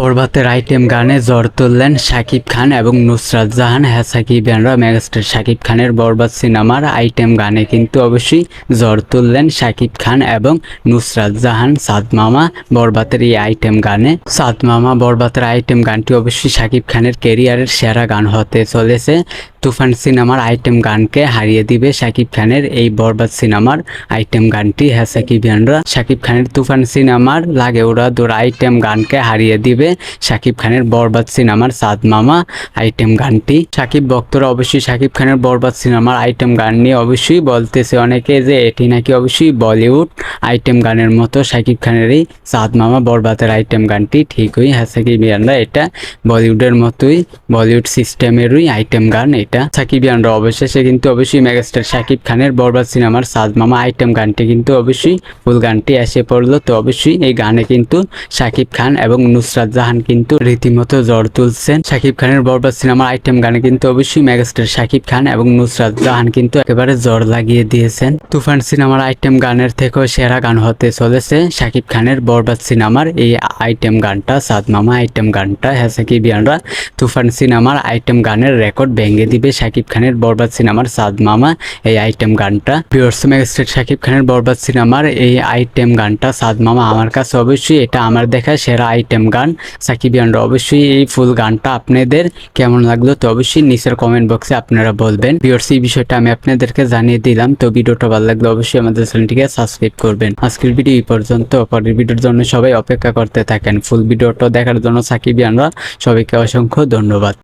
প্রভাতের item গানে জ্বর তুললেন শাকিব খান এবং নুসরাত জাহান। হ্যাঁ সাকিবিয়ানরা, মেগাস্টার শাকিব খানের বরবাদ সিনেমার আইটেম গানে কিন্তু অবশ্যই জ্বর তুললেন শাকিব খান এবং নুসরাত জাহান। সাদ মামা বরবাতের এই আইটেম গানে, সাদ মামা বরবাতের আইটেম গানটি অবশ্যই শাকিব খানের ক্যারিয়ারের সেরা গান হতে চলেছে। তুফান সিনেমার আইটেম গানকে হারিয়ে দিবে শাকিব খানের এই বরবাদ সিনেমার আইটেম গানটি। হ্যাঁ সাকিবিয়ানরা, শাকিব খানের তুফান সিনেমার লাগে ওরা দৌড় আইটেম গানকে হারিয়ে দিবে শাকিব খানের বরবাদ সিনেমার সাদ মামা আইটেম গানটি। শাকিব ভক্তরা অবশ্যই শাকিব খানের বরবাদ সিনেমার আইটেম গান নিয়ে অবশ্যই বলতেছে অনেকে যে এটি নাকি অবশ্যই বলিউড আইটেম গানের মতো। শাকিব খানের এই সাদ মামা বরবাদের আইটেম গানটি ঠিকই। হ্যাঁ সাকিবিয়ানরা, এটা বলিউডের মতোই, বলিউড সিস্টেমেরই আইটেম গান এটা। সাকিবিয়ানরা অবশেষে কিন্তু অবশ্যই মেগাস্টার শাকিব খানের বরবাদ সিনেমার সাদ মামা আইটেম গানটি কিন্তু অবশ্যই ফুল গানটি এসে পড়লো। তো অবশ্যই এই গানে কিন্তু শাকিব খান এবং নুসরাত জাহান কিন্তু রীতিমতো জ্বর তুলছেন। শাকিব খানের বরবাদ সিনেমার আইটেম গানে কিন্তু অবশ্যই মেগাস্টার শাকিব খান এবং নুসরাত জাহান কিন্তু একেবারে জ্বর লাগিয়ে দিয়েছেন। তুফান সিনেমার আইটেম গানের থেকেও সেরা গান হতে চলেছে শাকিব খানের বরবাদ সিনেমার এই আইটেম গানটা, সাদ মামা আইটেম গানটা। হ্যাঁ সাকিবিয়ানরা, তুফান সিনেমার আইটেম গানের রেকর্ড ভেঙে দিবে শাকিব খানের বরবাদ সিনেমার সাদ মামা এই আইটেম গানটা। ভিউয়ার্স, মেগাস্টার শাকিব খানের বরবাদ সিনেমার এই আইটেম গানটা সাদ মামা আমার কাছে অবশ্যই এটা আমার দেখা সেরা আইটেম গান। সাকিবিয়ানরা অবশ্যই এই ফুল গানটা আপনাদের কেমন লাগলো তো অবশ্যই নিচের কমেন্ট বক্সে আপনারা বলবেন। ভিউয়ার্স, এই বিষয়টা আমি আপনাদেরকে জানিয়ে দিলাম। তো ভিডিওটা ভালো লাগলে অবশ্যই আমাদের চ্যানেলটিকে সাবস্ক্রাইব করবেন। আজকের ভিডিও এই পর্যন্ত, পরের ভিডিওর জন্য সবাই অপেক্ষা করতে থাকেন। ফুল ভিডিওটা দেখার জন্য সাকিবিয়ানরা সবাইকে অসংখ্য ধন্যবাদ।